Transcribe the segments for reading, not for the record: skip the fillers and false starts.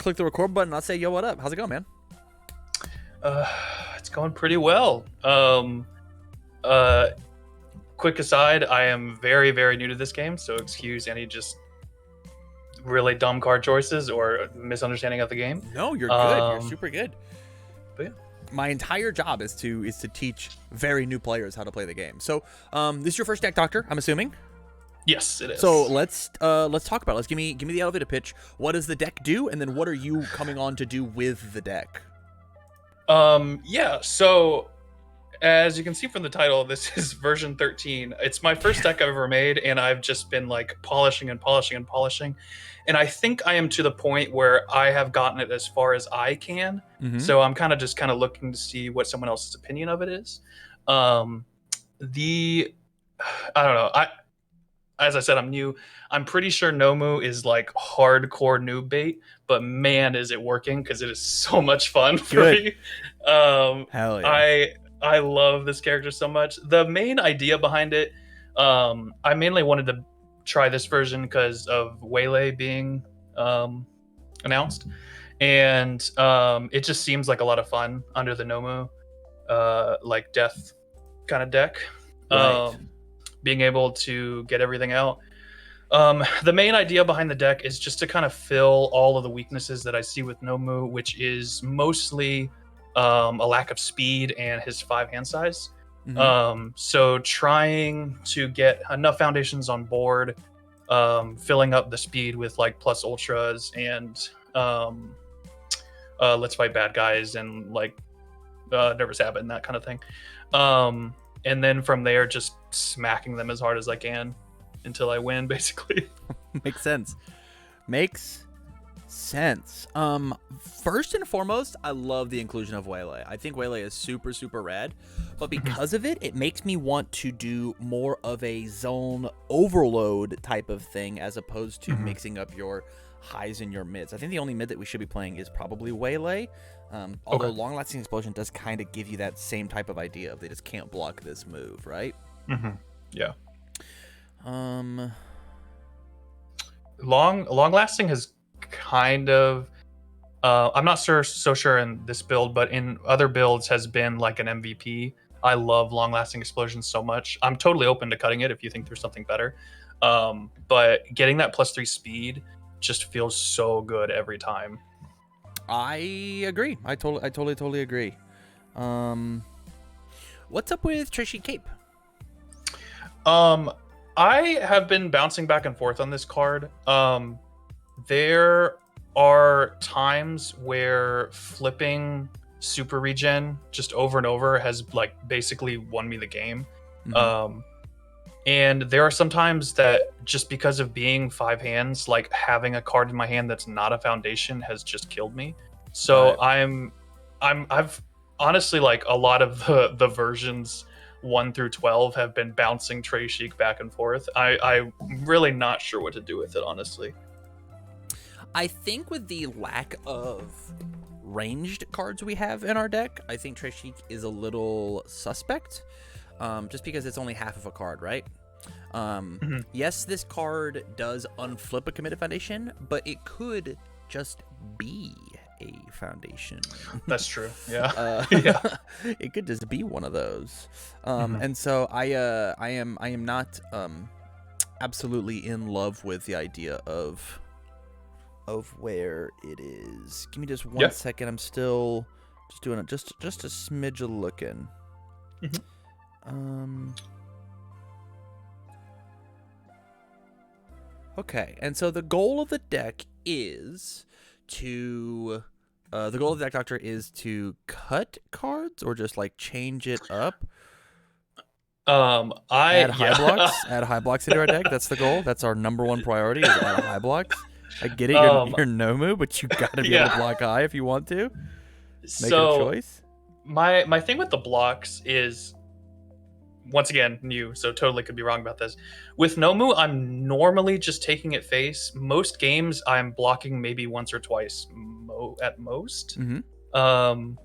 click the record button. I'll say, yo, what up? How's it going, man? It's going pretty well. Uh, Quick aside, I am very, very new to this game, so excuse any just really dumb card choices or misunderstanding of the game. No, you're good. You're Um, super good. But yeah. My entire job is to teach very new players how to play the game. So, this is your first deck, Doctor, I'm assuming. Yes, it is. So let's talk about it. Let's give me the elevator pitch. What does the deck do, and then what are you coming on to do with the deck? Yeah. So as you can see from the title, this is version 13. It's my first deck I've ever made, and I've just been like polishing and polishing and polishing. And I think I am to the point where I have gotten it as far as I can. Mm-hmm. So I'm kind of looking to see what someone else's opinion of it is. The I don't know. As I said, I'm new. I'm pretty sure Nomu is like hardcore noob bait, but man, is it working because it is so much fun for Good. me. Hell yeah. I love this character so much. The main idea behind it, I mainly wanted to try this version because of Waylay being announced, and it just seems like a lot of fun under the Nomu like death kind of deck. Right. Being able to get everything out. The main idea behind the deck is just to kind of fill all of the weaknesses that I see with Nomu, which is mostly a lack of speed and his 5 hand size. Mm-hmm. So trying to get enough foundations on board, filling up the speed with like plus ultras and let's fight bad guys and like nervous habit and that kind of thing. And then from there, just smacking them as hard as I can until I win, basically. Makes sense. Makes sense. First and foremost, I love the inclusion of Waylay. I think Waylay is super, super rad, but because of it, it makes me want to do more of a zone overload type of thing as opposed to mixing up your highs and your mids. I think the only mid that we should be playing is probably Waylay. Although long-lasting explosion does kind of give you that same type of idea of they just can't block this move, right? Yeah. Long Long-lasting has kind of I'm not so sure in this build, but in other builds has been like an MVP. I love long-lasting explosions so much. I'm totally open to cutting it if you think there's something better. But getting that +3 speed just feels so good every time. I agree. I totally agree. What's up with Trashy Cape? I have been bouncing back and forth on this card. There are times where flipping super regen just over and over has like basically won me the game. And there are some times that just because of being 5 hands, like having a card in my hand that's not a foundation has just killed me. So Right. I've honestly like a lot of the versions 1 through 12 have been bouncing Trey Sheik back and forth. I'm really not sure what to do with it, honestly. I think with the lack of ranged cards we have in our deck, I think Trashy is a little suspect. Just because it's only half of a card, right? Yes, this card does unflip a committed foundation, but it could just be a foundation. That's true. Yeah. Yeah. It could just be one of those. And so I am not absolutely in love with the idea of where it is. Give me just one second. I'm still just doing it just a smidge of looking. Okay, and so the goal of the deck is to the goal of the deck, Doctor, is to cut cards or just like change it up. Add high blocks into our deck. That's the goal. That's our number one priority, is add high blocks. I get it, you're Nomu, but you gotta be able to block high if you want to. Make a choice. My thing with the blocks is, once again, new, so totally could be wrong about this. With Nomu, I'm normally just taking it face. Most games, I'm blocking maybe once or twice at most. And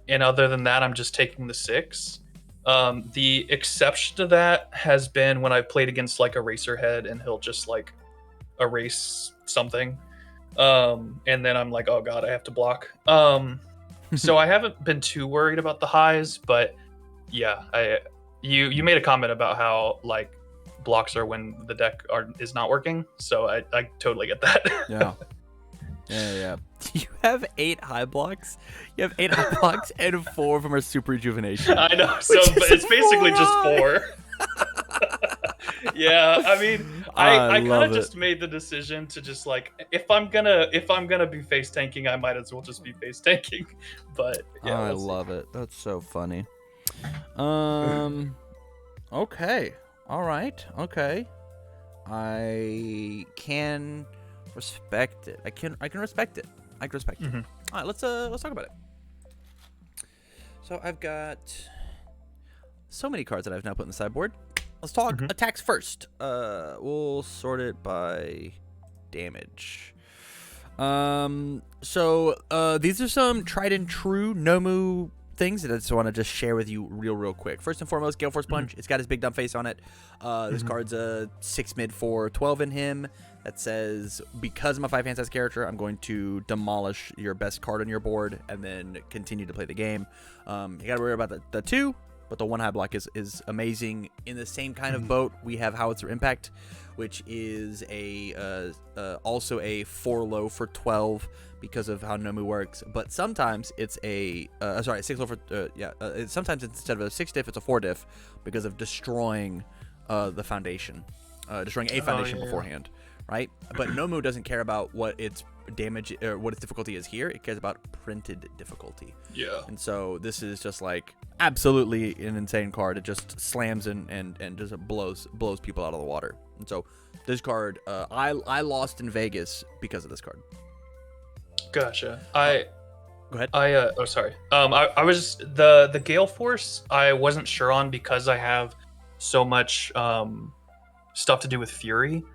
other than that, I'm just taking the 6. The exception to that has been when I've played against like a Racerhead and he'll just like erase something. And then I'm like, oh god, I have to block. So I haven't been too worried about the highs, but yeah, you made a comment about how like blocks are when the deck is not working, so I totally get that. Yeah. Yeah. You have 8 high blocks. You have 8 high blocks, and 4 of them are super rejuvenation. I know. So but it's basically just 4. Yeah, I mean, I kind of just made the decision to just like if I'm gonna be face tanking, I might as well just be face tanking. But yeah, I love it. That's so funny. Okay. All right. Okay. I can respect it. I can respect it. I can respect it. All right, let's talk about it. So I've got so many cards that I've now put in the sideboard. Let's talk attacks first. We'll sort it by damage. So these are some tried and true Nomu things that I just want to share with you real quick. First and foremost, Gale Force Punch. It's got his big dumb face on it. This card's a 6 mid for 12 in him. That says, because I'm a 5 hand size character, I'm going to demolish your best card on your board and then continue to play the game. You gotta worry about the 2, but the 1 high block is amazing. In the same kind of boat, we have Howitzer Impact, which is also a 4 low for 12 because of how Nomu works. But sometimes it's a 6 low for sometimes instead of a 6 diff, it's a 4 diff because of destroying the foundation, destroying a foundation beforehand. Right, but Nomu doesn't care about what its damage or what its difficulty is here. It cares about printed difficulty. Yeah, and so this is just like absolutely an insane card. It just slams and just blows people out of the water. And so this card, I lost in Vegas because of this card. Gotcha. Go ahead. I was the Gale Force. I wasn't sure on because I have so much stuff to do with Fury.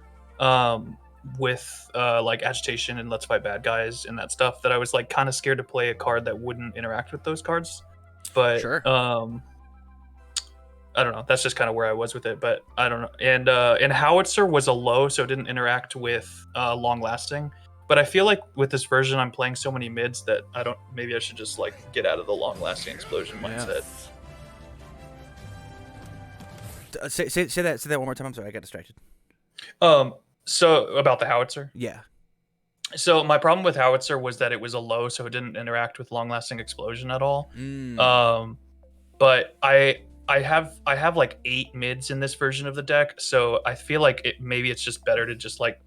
With like agitation and let's fight bad guys and that stuff, that I was like kind of scared to play a card that wouldn't interact with those cards. But sure. I don't know. That's just kind of where I was with it. But I don't know. And Howitzer was a low, so it didn't interact with long lasting. But I feel like with this version, I'm playing so many mids that maybe I should just like get out of the long lasting explosion mindset. Say that one more time. I'm sorry, I got distracted. So about the Howitzer? Yeah. So my problem with Howitzer was that it was a low, so it didn't interact with long-lasting explosion at all. But I have like 8 mids in this version of the deck, so I feel like maybe it's just better to just like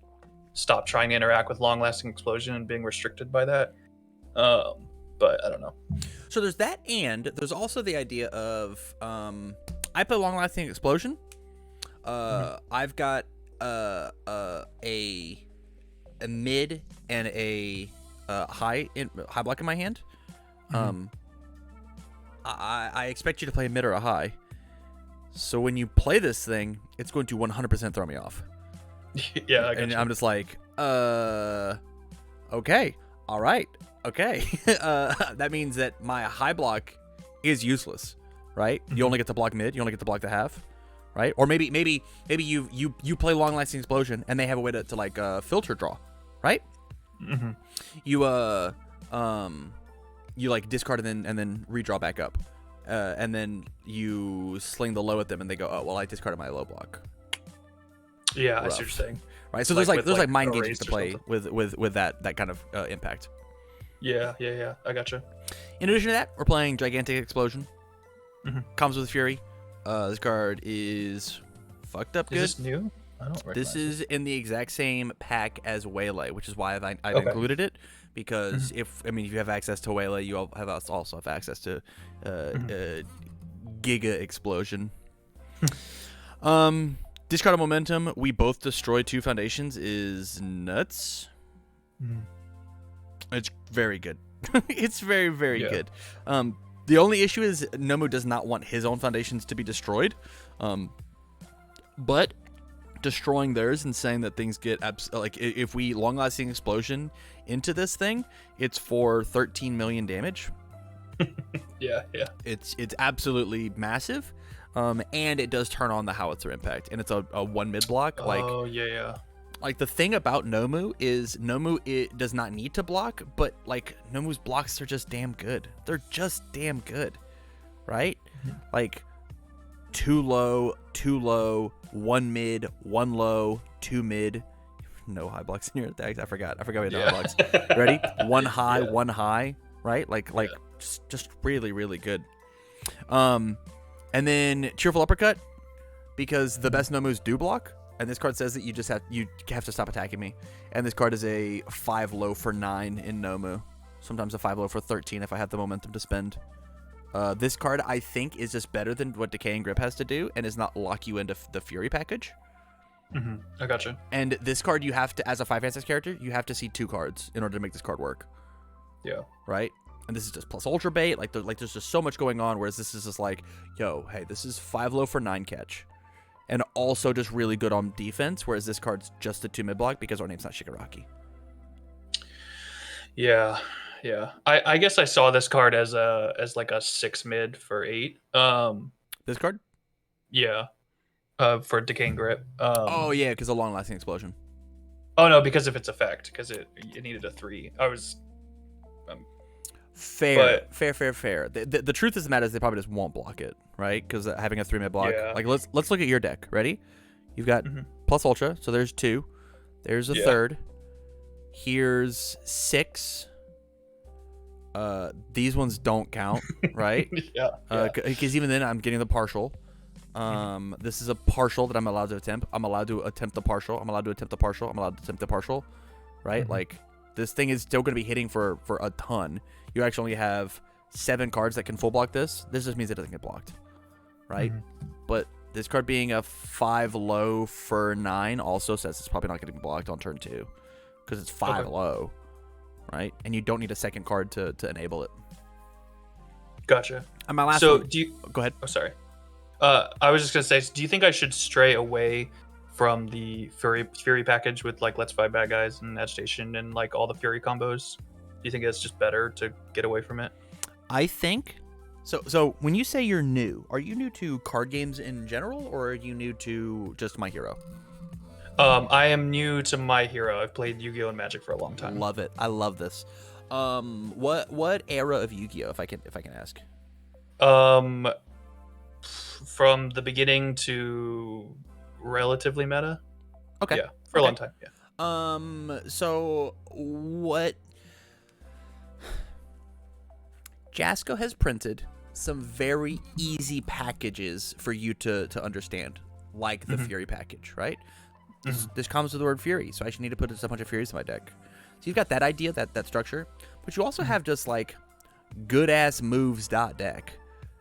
stop trying to interact with long-lasting explosion and being restricted by that. But I don't know. So there's that, and there's also the idea of I play long-lasting explosion. I've got a mid and a high block in my hand. I expect you to play a mid or a high. So when you play this thing, it's going to 100% throw me off. Yeah, I and I'm just like, okay, all right, okay. That means that my high block is useless, right? You only get to block mid. You only get to block the half. Right? Or maybe you play long lasting explosion and they have a way to like filter draw, right? You like discard and then redraw back up, and then you sling the low at them and they go, oh well, I discarded my low block. Yeah, rough. I see what you're saying. Right? So there's like mind games to play with that kind of impact. Yeah, I gotcha. In addition to that, we're playing Gigantic Explosion. Comes with Fury. This card is fucked up good. Is this new? I don't recognize This is in the exact same pack as Waylay, which is why I've included it, because if you have access to Waylay, you also have access to Giga Explosion. Discard of Momentum. We both destroy 2 foundations is nuts. It's very good. It's very good. The only issue is Nomu does not want his own foundations to be destroyed, but destroying theirs and saying that things get like if we long-lasting explosion into this thing, it's for 13 million damage. Yeah. It's absolutely massive, and it does turn on the Howitzer Impact, and it's a 1 mid block. Like, oh yeah. Like, the thing about Nomu is it does not need to block, but like Nomu's blocks are just damn good. They're just damn good, right? Like 2 low, 1 mid, 1 low, 2 mid. No high blocks in your attacks. I forgot we had no high blocks. Ready? 1 high, 1 high, right? Like just really, really good. And then Cheerful Uppercut, because the best Nomus do block. And this card says that you have to stop attacking me. And this card is a 5 low for 9 in Nomu. Sometimes a 5 low for 13 if I have the momentum to spend. This card, I think, is just better than what Decaying Grip has to do, and is not lock you into the Fury package. I gotcha. And this card, you have to, as a 5-6 character, you have to see 2 cards in order to make this card work. Yeah. Right? And this is just plus Ultra Bait. Like there's just so much going on, whereas this is just like, yo, hey, this is 5 low for 9 catch. And also just really good on defense, whereas this card's just a 2 mid block because our name's not Shigaraki. Yeah. I guess I saw this card as like a 6 mid for 8. This card? Yeah. For Decaying Grip. Oh yeah, because a long lasting explosion. Oh no, because of its effect, because it needed a 3. I was fair. The truth of the matter is they probably just won't block it, right? Because having a 3 mid block. Yeah. Like let's look at your deck. Ready? You've got plus Ultra, so there's 2. There's a 3rd. Here's 6. These ones don't count, right? Yeah. Because even then I'm getting the partial. This is a partial that I'm allowed to attempt. I'm allowed to attempt the partial. I'm allowed to attempt the partial. I'm allowed to attempt the partial, right? Like, this thing is still going to be hitting for a ton. You actually only have 7 cards that can full block this. This just means it doesn't get blocked, right? But this card being a 5 low for 9 also says it's probably not going to be blocked on turn 2 because it's 5 low, right? And you don't need a second card to enable it. Gotcha. And my last so one. do you? Go ahead. Oh, sorry. I was just gonna say, do you think I should stray away from the Fury package with like Let's Fight Bad Guys and Agitation and like all the Fury combos? Do you think it's just better to get away from it? I think so. When you say you're new, are you new to card games in general, or are you new to just My Hero? I am new to My Hero. I've played Yu-Gi-Oh and Magic for a long time. Love it. I love this. What era of Yu-Gi-Oh, if I can ask? From the beginning to relatively meta. Okay. Yeah, for a long time. Yeah. So what? Jasco has printed some very easy packages for you to understand, like the Fury package, right? This comes with the word Fury, so I should need to put a bunch of Furies in my deck. So you've got that idea, that structure, but you also have just like good ass moves deck,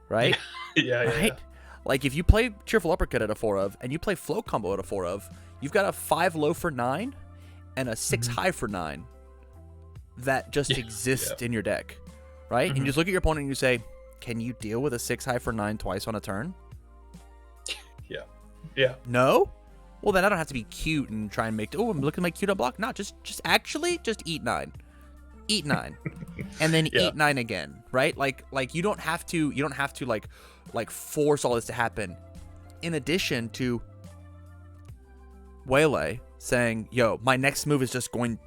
right? Yeah. Right? Like if you play Cheerful Uppercut at a 4 of, and you play Flow Combo at a 4 of, you've got a 5 low for 9 and a 6 high for 9 that just exist in your deck, right? And you just look at your opponent and you say, can you deal with a 6 high for 9 twice on a turn? Yeah. No? Well, then I don't have to be cute and try and make, I'm looking to make cute on block. No, just eat 9. Eat 9. And then eat 9 again, right? Like you don't have to like force all this to happen. In addition to Waylay saying, yo, my next move is going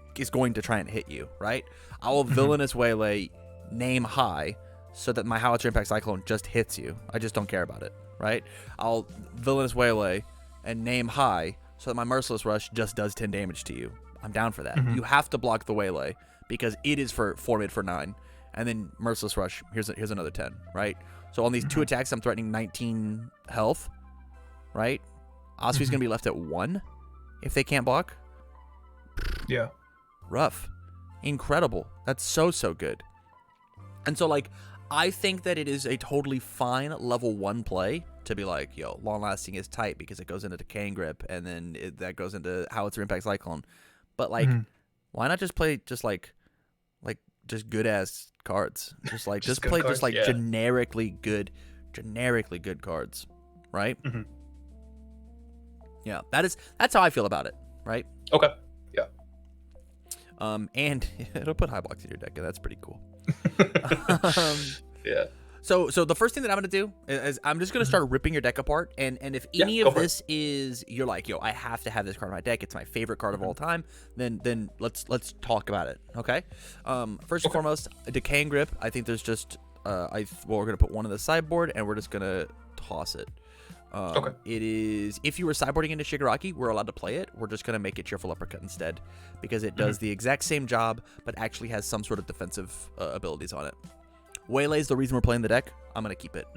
to try and hit you, right? I will Villainous Waylay name high so that my Howitzer Impact Cyclone just hits you. I just don't care about it, right? I'll Villainous Waylay and name high so that my Merciless Rush just does 10 damage to you. I'm down for that. You have to block the Waylay because it is for 4 mid for 9. And then Merciless Rush, here's another 10, right? So on these 2 attacks, I'm threatening 19 health, right? Asui's going to be left at 1 if they can't block. Yeah. Rough. Incredible. That's so good. And so, like, I think that it is a totally fine level 1 play to be like, yo, Long Lasting is tight because it goes into Decaying Grip, and then that goes into Howitzer Impact Cyclone. But, like, why not just play just good-ass cards? Just play cards, generically good cards, right? Yeah, that's how I feel about it, right? Okay. Yeah. And it'll put high blocks in your deck, and that's pretty cool. Yeah. So the first thing that I'm gonna do is I'm just gonna start ripping your deck apart, and if Yeah, any go of for it. this is you're like, yo, I have to have this card in my deck. It's my favorite card of all time. Then let's talk about it. Okay. First and foremost, a Decaying Grip. I think there's just we're gonna put one on the sideboard, and we're just gonna toss it. Okay. It is, if you were sideboarding into Shigaraki, we're allowed to play it. We're just going to make it Cheerful Uppercut instead, because it does the exact same job, but actually has some sort of defensive abilities on it. Waylay is the reason we're playing the deck. I'm going to keep it.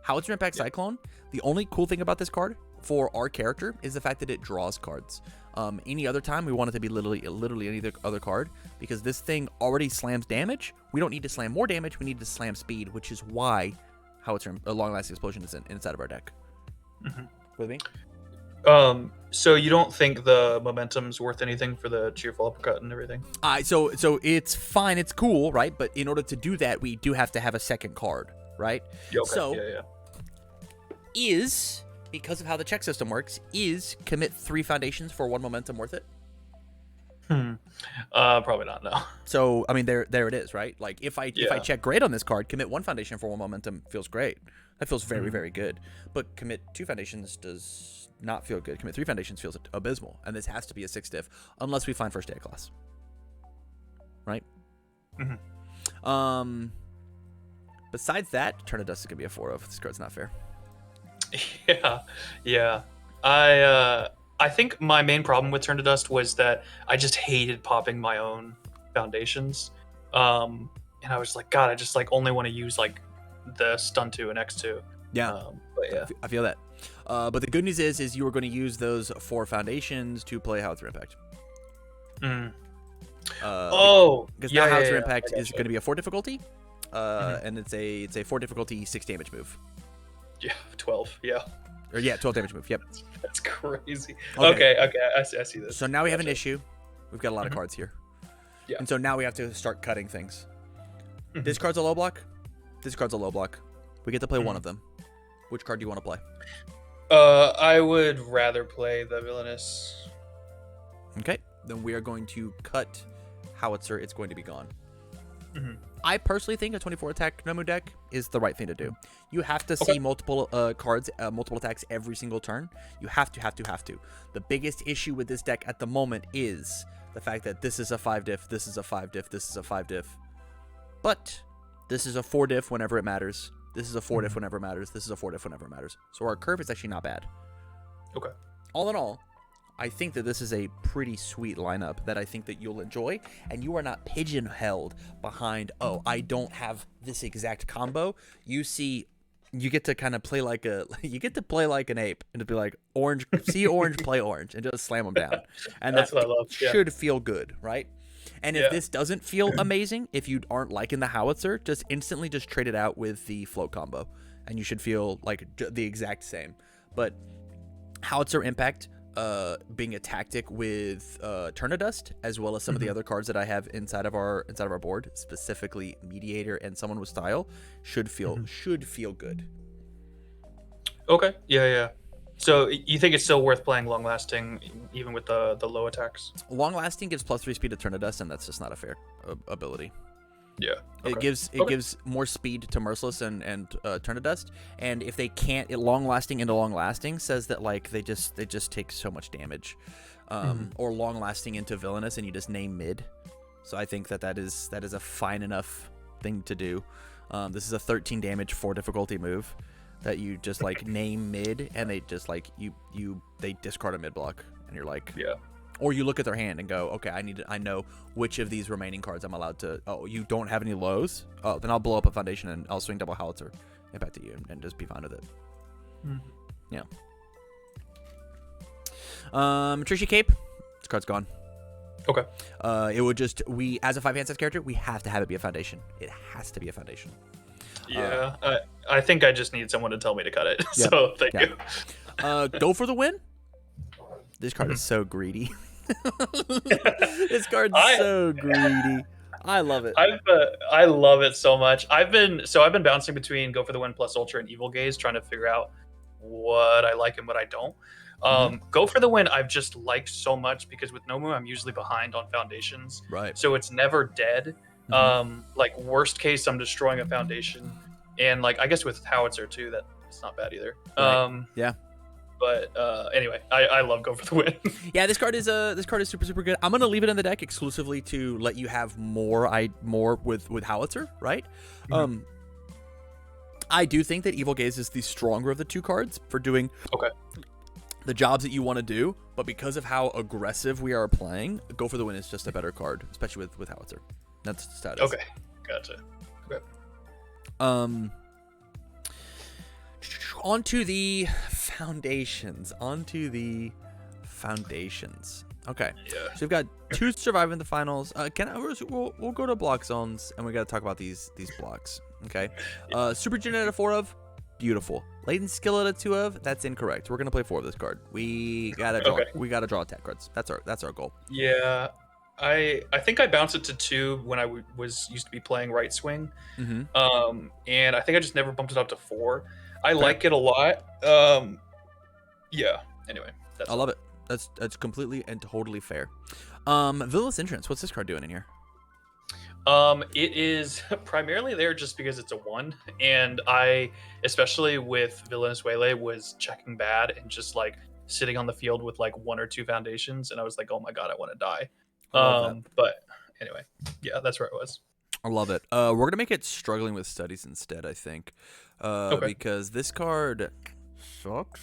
Howitzer Impact Cyclone, the only cool thing about this card for our character is the fact that it draws cards. Any other time, we want it to be literally any other card, because this thing already slams damage. We don't need to slam more damage. We need to slam speed, which is why Howitzer Long Lasting Explosion is inside of our deck. With me? So you don't think the momentum's worth anything for the Cheerful Uppercut and everything? So it's fine, it's cool, right? But in order to do that, we do have to have a second card, right? Yeah, okay. So yeah. is, because of how the check system works, is commit 3 foundations for 1 momentum worth it? Probably not, no. So I mean, there it is, right? Like if I check great on this card, commit 1 foundation for 1 momentum feels great. That feels very, very good. But commit 2 foundations does not feel good. Commit 3 foundations feels abysmal. And this has to be a 6 diff, unless we find first day of class. Right? Besides that, Turn of Dust is going to be a 4 of. This card's not fair. Yeah. I think my main problem with Turn to Dust was that I just hated popping my own foundations. And I was like, God, I just like only want to use like the stun 2 and X2. Yeah. But yeah. I feel that. But the good news is you are going to use those 4 foundations to play Howitzer Impact. Because now Howitzer Impact is going to be a 4 difficulty. And it's a 4 difficulty 6 damage move. Yeah, 12. Yeah. Or 12 damage move. Yep. That's crazy. Okay. Okay. I see this. So now we have an issue. We've got a lot of cards here. Yeah. And so now we have to start cutting things. This card's a low block. This card's a low block. We get to play one of them. Which card do you want to play? I would rather play the Villainous. Okay. Then we are going to cut Howitzer. It's going to be gone. I personally think a 24 attack Nomu deck is the right thing to do. You have to see multiple cards, multiple attacks every single turn. You have to. The biggest issue with this deck at the moment is the fact that this is a 5 diff, this is a 5 diff, this is a 5 diff. But this is a 4 diff whenever it matters. This is a 4 diff whenever it matters. This is a 4 diff whenever it matters. So our curve is actually not bad. Okay. All in all, I think that this is a pretty sweet lineup that I think that you'll enjoy, and you are not pigeonholed behind, oh, I don't have this exact combo. You get to kind of play like an ape and to be like, orange, see orange, play orange, and just slam them down. And That's what I love. Should feel good, right? And if this doesn't feel amazing, if you aren't liking the Howitzer, just instantly just trade it out with the float combo, and you should feel like the exact same. But Howitzer Impact, being a tactic with Turn of Dust, as well as some of the other cards that I have inside of our board, specifically Mediator and Someone with Style, should feel good. Okay. Yeah. So you think it's still worth playing Long Lasting, even with the low attacks? Long Lasting gives +3 speed to Turn of Dust, and that's just not a fair ability. Yeah. Okay. It gives more speed to Merciless and Turn of Dust, and if they can't, Long Lasting says that like they just take so much damage, or Long Lasting into Villainous, and you just name mid. So I think that is a fine enough thing to do. This is a 13 damage 4 difficulty move that you just like name mid, and they just like they discard a mid block, and you're like, yeah. Or you look at their hand and go, okay, I know which of these remaining cards I'm allowed to. Oh, you don't have any lows? Oh, then I'll blow up a foundation and I'll swing double Howitzer Impact at you and just be fine with it. Yeah. Trisha Cape. This card's gone. Okay. It would just, as a 5 hand size character, we have to have it be a foundation. It has to be a foundation. Yeah. I think I just need someone to tell me to cut it. So thank you. Go for the win. This card is so greedy. This card's so greedy. I love it. I love it so much. I've been bouncing between Go for the Win plus Ultra and Evil Gaze, trying to figure out what I like and what I don't. Go for the Win I've just liked so much because with Nomu I'm usually behind on foundations. Right. So it's never dead. Like worst case I'm destroying a foundation and like I guess with Howitzer too, that it's not bad either. Right. Yeah. But anyway, I love Go for the Win. Yeah, this card is super super good. I'm gonna leave it in the deck exclusively to let you have more with Howitzer, right? Mhm. I do think that Evil Gaze is the stronger of the two cards for doing Okay. the jobs that you want to do, but because of how aggressive we are playing, Go for the Win is just a better card, especially with Howitzer. That's the status. Okay, gotcha. Okay. Onto the foundations. Okay. Yeah. So we've got two surviving the finals. We'll go to block zones, and we got to talk about these blocks. Okay. Super Jin at a 4 of, beautiful. Latent Skill at a 2 of, that's incorrect. We're gonna play 4 of this card. We gotta draw. Okay. We gotta draw attack cards. That's our goal. Yeah. I think I bounced it to 2 when I used to be playing right swing. Mm-hmm. And I think I just never bumped it up to 4. I Fair. like it a lot. Yeah. Anyway, I love it. That's completely and totally fair. Villainous Entrance. What's this card doing in here? It is primarily there just because it's a 1, and I, especially with Villainous Waylay, was checking bad and just like sitting on the field with like 1 or 2 foundations, and I was like, oh my god, I want to die. I love that. But anyway, yeah, that's where it was. I love it. We're gonna make it Struggling with Studies instead, I think, Okay. because this card sucks,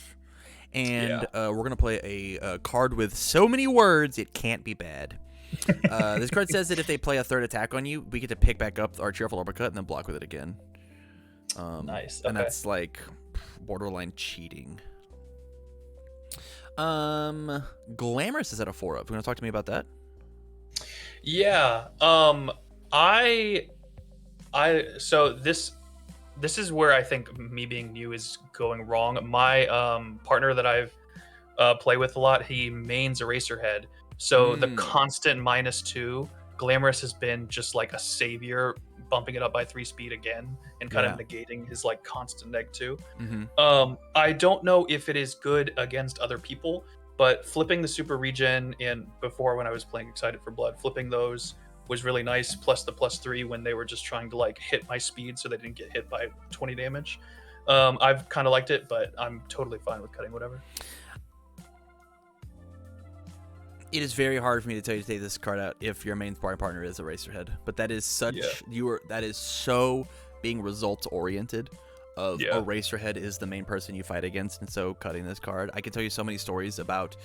and Yeah. we're gonna play a card with so many words it can't be bad. This card says that if they play a 3rd attack on you, we get to pick back up our Cheerful Uppercut and then block with it again. Nice. And Okay. that's like borderline cheating. Glamorous is at a 4 of. You want to talk to me about that? Yeah. I so this is where I think me being new is going wrong. My partner that I've play with a lot, he mains Eraserhead. So the constant -2, Glamorous has been just like a savior, bumping it up by 3 speed again and kind of negating his like constant -2. I don't know if it is good against other people, but flipping the super regen, and before when I was playing Excited for Blood, flipping those was really nice, plus the +3 when they were just trying to like hit my speed so they didn't get hit by 20 damage. I've kind of liked it, but I'm totally fine with cutting whatever. It is very hard for me to tell you to take this card out if your main sparring partner is Eraserhead, but that is that is so being results oriented. Eraserhead is the main person you fight against, and so cutting this card, I can tell you so many stories about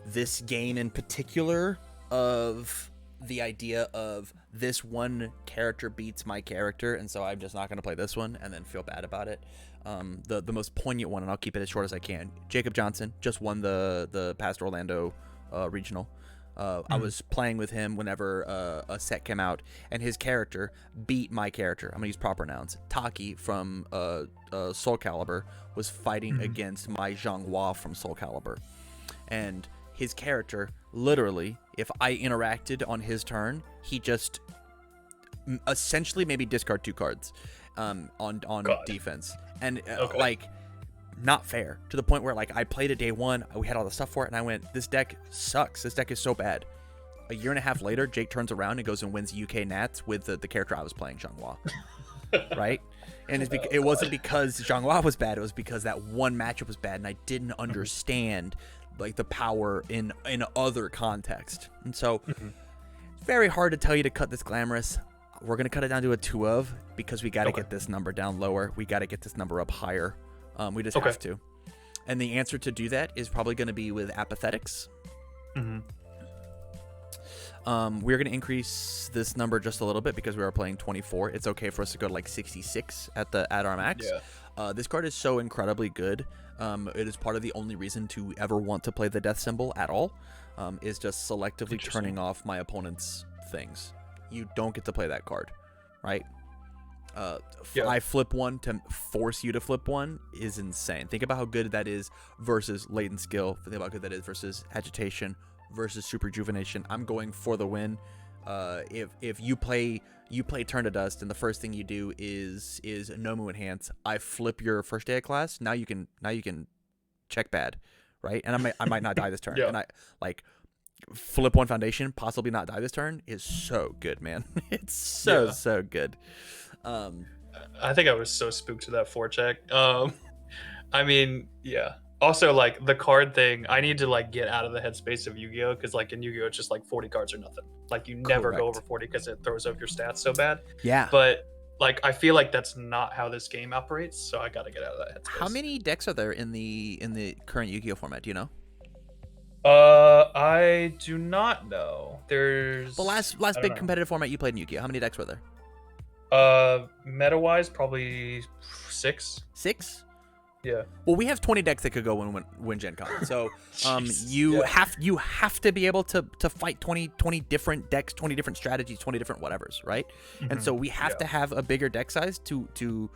this game in particular, of the idea of this one character beats my character, and so I'm just not going to play this one and then feel bad about it. The most poignant one, and I'll keep it as short as I can, Jacob Johnson just won the past Orlando regional. I was playing with him whenever a set came out, and his character beat my character. I'm gonna use proper nouns. Taki from Soul Calibur was fighting against my Zhanghua from Soul Calibur, and his character literally, if I interacted on his turn, he just essentially maybe discard 2 cards on defense, and like, not fair, to the point where like I played it day 1, we had all the stuff for it, and I went, this deck sucks, this deck is so bad. A year and a half later, Jake turns around and goes and wins UK Nats with the character I was playing, Zhanghua. Right? And it wasn't because Zhanghua was bad, it was because that one matchup was bad, and I didn't understand like the power in other context. And so it's very hard to tell you to cut this Glamorous. We're gonna cut it down to a 2 of, because we got to get this number down lower, we got to get this number up higher. We just have to. And the answer to do that is probably going to be with Apathetics. We're going to increase this number just a little bit because we are playing 24. It's okay for us to go to like 66 at our max. This card is so incredibly good. It is part of the only reason to ever want to play the death symbol at all, is just selectively turning off my opponent's things. You don't get to play that card, right? I flip one to force you to flip one is insane. Think about how good that is versus Latent Skill. Think about how good that is versus Agitation versus Super Rejuvenation. I'm going for the win. If you play Turn to Dust, and the first thing you do is Nomu Enhance, I flip your first day of class. Now you can check bad, right? And I might not die this turn. And I like flip one foundation, possibly not die this turn, is so good, man. It's so good. I think I was so spooked to that forecheck. I mean, yeah. Also, like the card thing, I need to like get out of the headspace of Yu-Gi-Oh, because like in Yu-Gi-Oh, it's just like 40 cards or nothing. Like you never go over Correct. 40 because it throws up your stats so bad. Yeah. But like I feel like that's not how this game operates, so I gotta get out of that How headspace. many decks are there in the current Yu-Gi-Oh format? Do you know? I do not know. The There's last I don't big know. competitive format you played in Yu-Gi-Oh, how many decks were there? Meta wise, probably 6. 6? Yeah. Well, we have 20 decks that could go win Gen Con. So, Jesus. you Yeah. have to be able to fight 20 different decks, 20 different strategies, 20 different whatevers, right? And so we have Yeah. to have a bigger deck size to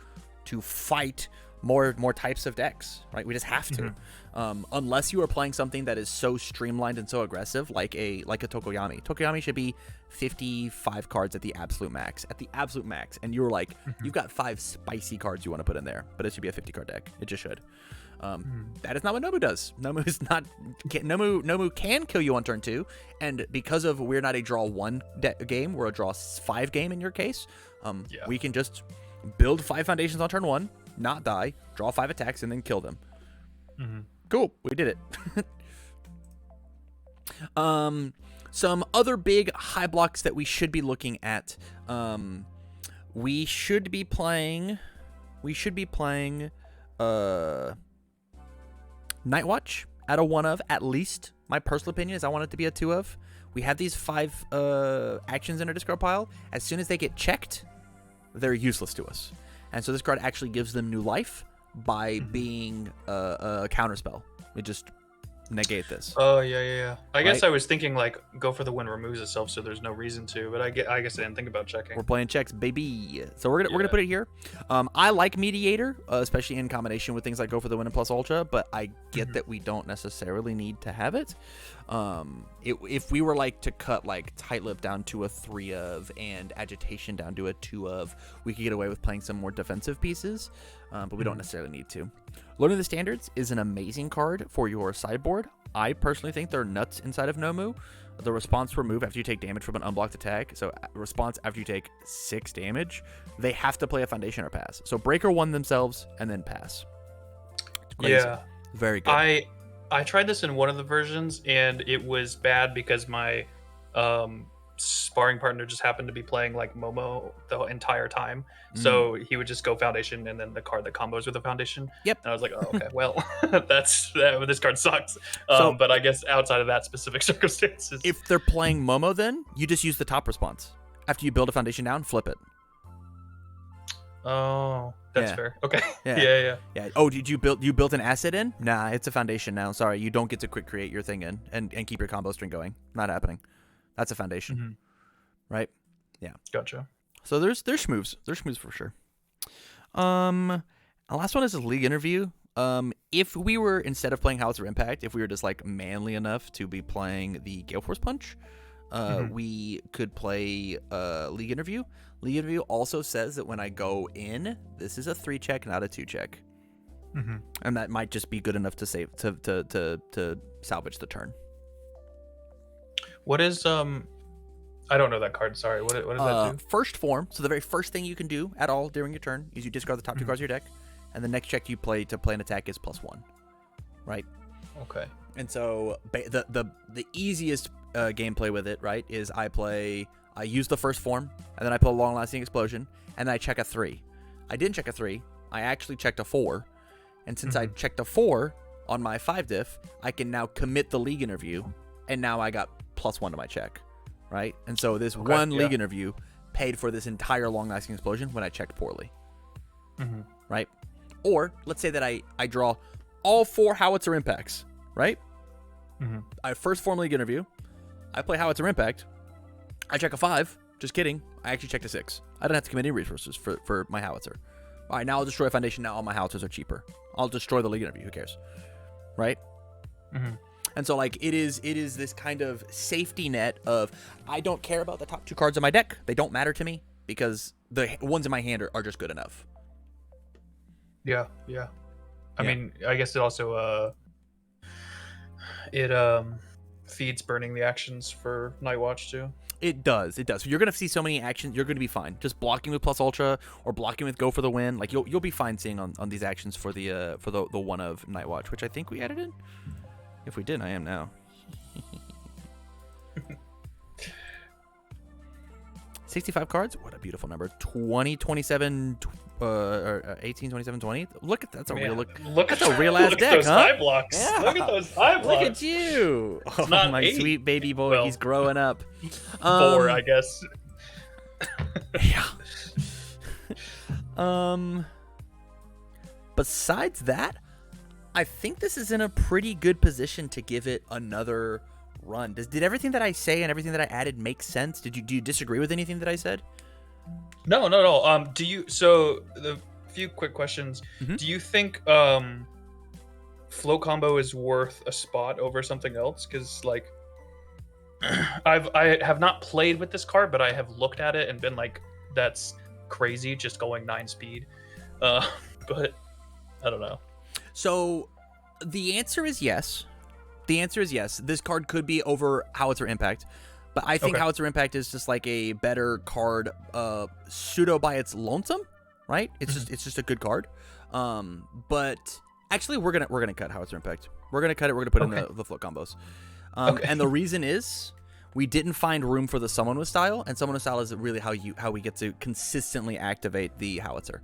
fight more types of decks, right? We just have to. Unless you are playing something that is so streamlined and so aggressive, like a Tokoyami. Tokoyami should be 55 cards at the absolute max. And you're like, you've got 5 spicy cards you want to put in there, but it should be a 50 card deck. It just should. That is not what Nomu does. Nomu is not. Nomu can kill you on turn 2, and because of we're not a draw 1 game, we're a draw 5 game in your case. We can just build 5 foundations on turn 1, not die, draw 5 attacks, and then kill them. Cool, we did it. Some other big high blocks that we should be looking at. We should be playing. Night Watch at a 1 of, at least. My personal opinion is I want it to be a 2 of. We have these 5 actions in our discard pile. As soon as they get checked, they're useless to us. And so this card actually gives them new life by being a counterspell. We just negate this. Oh yeah. I guess Right? I was thinking like go for the win removes itself, so there's no reason to. But I guess I didn't think about checking. We're playing checks, baby. So we're gonna put it here. I like Mediator, especially in combination with things like Go for the Win and Plus Ultra, but I get that we don't necessarily need to have it. If we were like to cut like Tight Lip down to a 3 of and Agitation down to a 2 of, we could get away with playing some more defensive pieces, but we don't necessarily need to. Learning the Standards is an amazing card for your sideboard. I personally think they're nuts inside of Nomu. The response remove after you take damage from an unblocked attack. So response after you take 6 damage. They have to play a foundation or pass. So Breaker 1 themselves and then pass. It's crazy. Yeah, Very good. I tried this in one of the versions and it was bad because my sparring partner just happened to be playing like Momo the entire time. So he would just go foundation and then the card that combos with the foundation. Yep. And I was like, oh, okay, well, this card sucks. So- But I guess outside of that specific circumstances. If they're playing Momo, then you just use the top response. After you build a foundation down, flip it. Oh, that's Yeah. fair. Okay. Yeah. Yeah. Oh, did you built an asset in? Nah, it's a foundation now. Sorry, you don't get to quick create your thing in and keep your combo string going. Not happening. That's a foundation, right? Yeah. Gotcha. So there's schmoves. There's schmoves for sure. The last one is a league interview. If we were, instead of playing Howitzer Impact, if we were just like manly enough to be playing the Gale Force Punch, we could play league interview. League interview also says that when I go in, this is a 3 check, not a 2 check, and that might just be good enough to save to salvage the turn. What is I don't know that card. Sorry. What does that do? First form. So the very first thing you can do at all during your turn is you discard the top 2 cards of your deck, and the next check you play to play an attack is +1, right? Okay. And so the easiest gameplay with it, right, is I use the first form, and then I pull a long-lasting explosion, and then I check a 3. I didn't check a 3. I actually checked a 4, and since I checked a 4 on my 5 diff, I can now commit the league interview, and now I got +1 to my check, right? And so this league interview paid for this entire long-lasting explosion when I checked poorly, right? Or let's say that I draw all 4 Howitzer Impacts, right? I first form league interview. I play Howitzer Impact. I check a 5. Just kidding. I actually checked a 6. I don't have to commit any resources for my Howitzer. All right, now I'll destroy a foundation. Now all my Howitzers are cheaper. I'll destroy the league interview. Who cares? Right? And so, like, it is this kind of safety net of, I don't care about the top 2 cards of my deck. They don't matter to me because the ones in my hand are just good enough. Yeah. I mean, I guess it also it feeds burning the actions for Night Watch too. It does. So you're gonna see so many actions. You're gonna be fine. Just blocking with plus ultra or blocking with go for the win. Like you'll be fine seeing on these actions for the one of Night Watch, which I think we added in. If we didn't, I am now. 65 cards. What a beautiful number. 20, 27, or 18, 27, 20. Look at that's a real look. That's a real ass deck, those huh? High blocks. Yeah. Look at those high blocks. Look at you. It's Oh, not my 8. sweet baby boy. Well, He's growing up. 4, I guess. Yeah. Besides that, I think this is in a pretty good position to give it another run. Did everything that I say and everything that I added make sense? Do you disagree with anything that I said? No. Do you? So the few quick questions. Mhm. Do you think flow combo is worth a spot over something else? Because like, I have not played with this card, but I have looked at it and been like, that's crazy, just going 9 speed. But I don't know. So the answer is yes. This card could be over Howitzer Impact, but I think Okay. Howitzer Impact is just like a better card, pseudo by its lonesome, right? It's just a good card. But actually, we're gonna cut Howitzer Impact. We're gonna cut it. We're gonna put in the float combos. And the reason is we didn't find room for the Summon with Style, and Summon with Style is really how we get to consistently activate the Howitzer.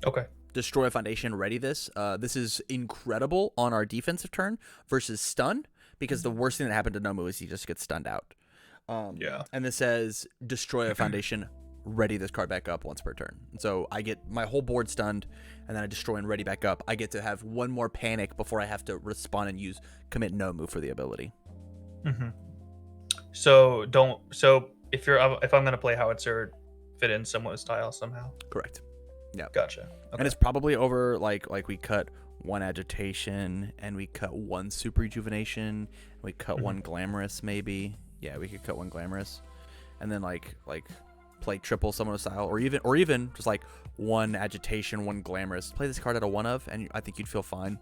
Okay. Destroy a foundation, ready this. This is incredible on our defensive turn versus stun, because the worst thing that happened to Nomu is he just gets stunned out. Yeah. And this says destroy a foundation, ready this card back up once per turn. And so I get my whole board stunned, and then I destroy and ready back up. I get to have one more panic before I have to respond and commit Nomu for the ability. Mm-hmm. So if I'm gonna play Howitzer, fit in somewhat style somehow. Correct. Yeah. Gotcha. Okay. And it's probably over like we cut 1 agitation and we cut 1 super rejuvenation, and we cut 1 glamorous maybe. Yeah, we could cut 1 glamorous, and then like play triple Summon style, or even just like 1 agitation, 1 glamorous. Play this card at a 1 of, and I think you'd feel fine.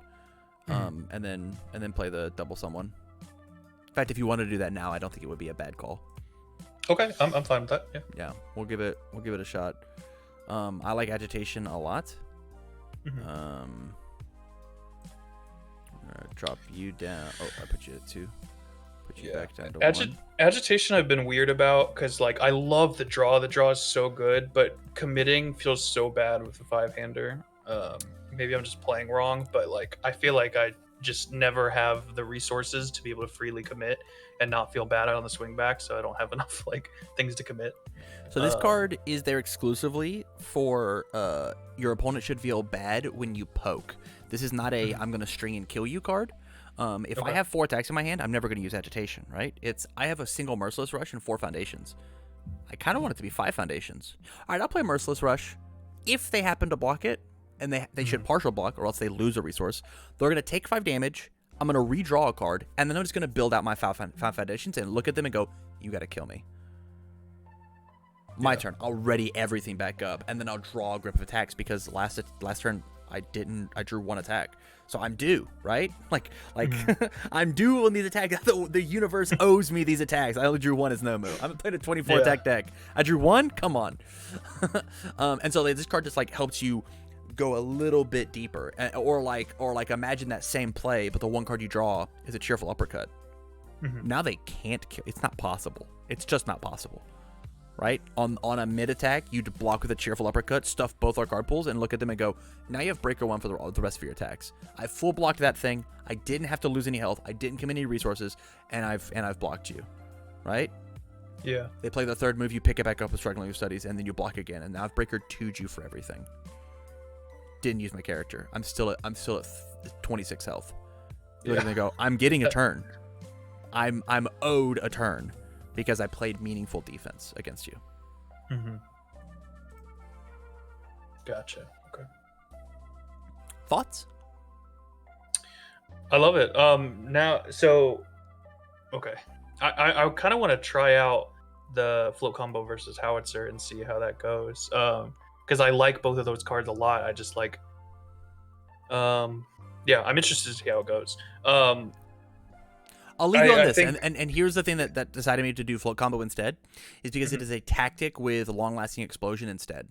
And then play the double someone. In fact, if you wanted to do that now, I don't think it would be a bad call. Okay, I'm fine with that. Yeah. Yeah, we'll give it a shot. I like agitation a lot. I'm gonna drop you down. Oh, I put you at 2. Put you back down to 1. Agitation I've been weird about, because like I love the draw. The draw is so good, but committing feels so bad with the 5-hander. Maybe I'm just playing wrong, but like I feel like I just never have the resources to be able to freely commit and not feel bad on the swing back, so I don't have enough like things to commit. So this card is there exclusively for your opponent should feel bad when you poke. This is not a I'm going to string and kill you card. If I have 4 attacks in my hand, I'm never going to use agitation, right? I have a single Merciless Rush and 4 foundations. I kind of want it to be 5 foundations. All right, I'll play Merciless Rush. If they happen to block it, and they should partial block, or else they lose a resource, they're going to take 5 damage. I'm going to redraw a card, and then I'm just going to build out my 5 foundations and look at them and go, you got to kill me. My turn. I'll ready everything back up, and then I'll draw a grip of attacks, because last turn I drew 1 attack. So I'm due, right? Like I'm due on these attacks. The universe owes me these attacks. I only drew 1 as Nomu. I haven't played a 24 attack deck. I drew 1? Come on. And so this card just like helps you go a little bit deeper, or like imagine that same play, but the 1 card you draw is a Cheerful Uppercut. Now they can't kill. It's not possible. It's just not possible. Right? On a mid attack, you'd block with a Cheerful Uppercut, stuff both our card pools, and look at them and go, now you have Breaker 1 for the rest of your attacks. I full blocked that thing. I didn't have to lose any health. I didn't commit any resources, and I've blocked you. Right? Yeah. They play the 3rd move, you pick it back up with Struggling with Studies, and then you block again, and now I've Breaker 2'd you for everything. Didn't use my character. I'm still at 26 health. You look at them and go, I'm getting a turn. I'm owed a turn, because I played meaningful defense against you. Gotcha. Okay. Thoughts? I love it. Okay. I kind of want to try out the float combo versus Howitzer and see how that goes. Because I like both of those cards a lot. I just like, I'm interested to see how it goes. I'll leave you on I this. think, And here's the thing that decided me to do float combo instead, is because it is a tactic with long-lasting explosion instead.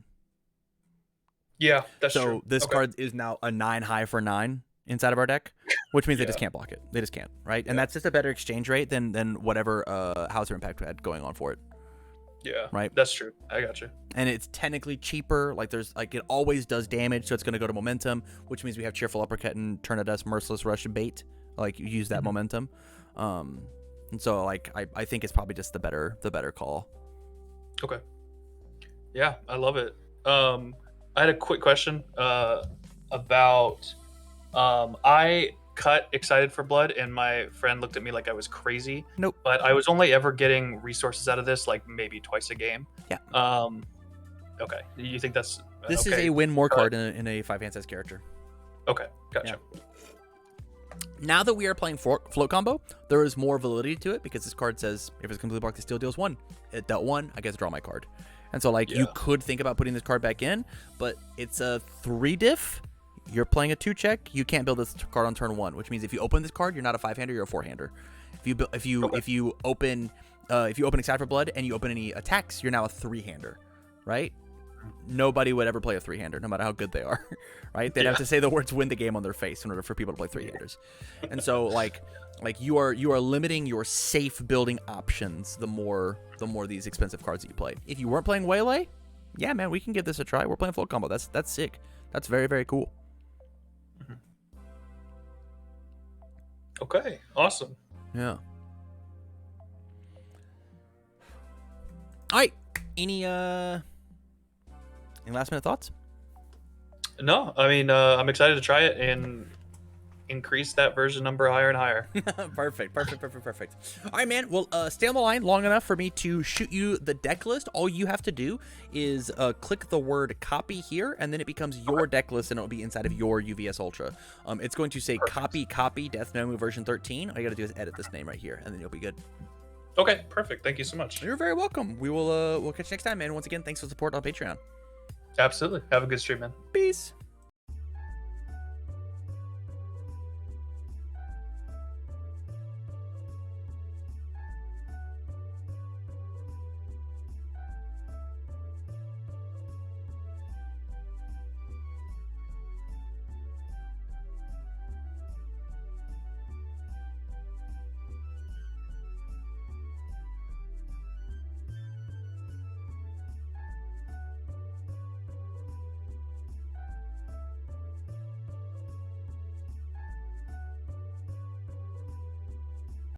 yeah, that's So true. this Okay. card is now a 9 high for 9 inside of our deck, which means they just Yeah. can't block it. They just can't, right? And Yeah. that's just a better exchange rate than whatever Hauser Impact had going on for it, Yeah, right? that's true. I got you. And it's technically cheaper. Like there's like it always does damage, so it's going to go to momentum, which means we have Cheerful Uppercut and Turn at Us, Merciless Rush bait. Like you use that momentum, and so like I think it's probably just the better call. Okay. Yeah, I love it. I had a quick question about I cut Excited for Blood, and my friend looked at me like I was crazy. Nope. But I was only ever getting resources out of this like maybe twice a game. Yeah. Okay. You think that's This okay? is a win more card in a 5-hand size character. Okay, gotcha. Now that we are playing float combo, there is more validity to it because this card says if it's completely blocked, it still deals 1. It dealt 1, I guess draw my card. And so like you could think about putting this card back in, but it's a 3 diff. You're playing a 2 check. You can't build this card on turn 1, which means if you open this card, you're not a 5-hander, you're a 4-hander. If you open Excited for Blood and you open any attacks, you're now a 3-hander, right? Nobody would ever play a 3-hander, no matter how good they are, right? They'd have to say the words "win the game" on their face in order for people to play 3-handers. And so like you are limiting your safe building options the more these expensive cards that you play. If you weren't playing Waylay, yeah, man, we can give this a try. We're playing float combo. That's sick. That's very, very cool. Okay, awesome. Yeah. All right. Any last minute thoughts? No, I mean I'm excited to try it and increase that version number higher and higher. Perfect. All right, man. Well, stay on the line long enough for me to shoot you the deck list. All you have to do is click the word copy here, and then it becomes your deck list, and it'll be inside of your UVS Ultra. It's going to say copy Death Nomu version 13. All you got to do is edit this name right here, and then you'll be good. Okay, perfect. Thank you so much. You're very welcome. We'll catch you next time, man. Once again, thanks for the support on Patreon. Absolutely. Have a good stream, man. Peace.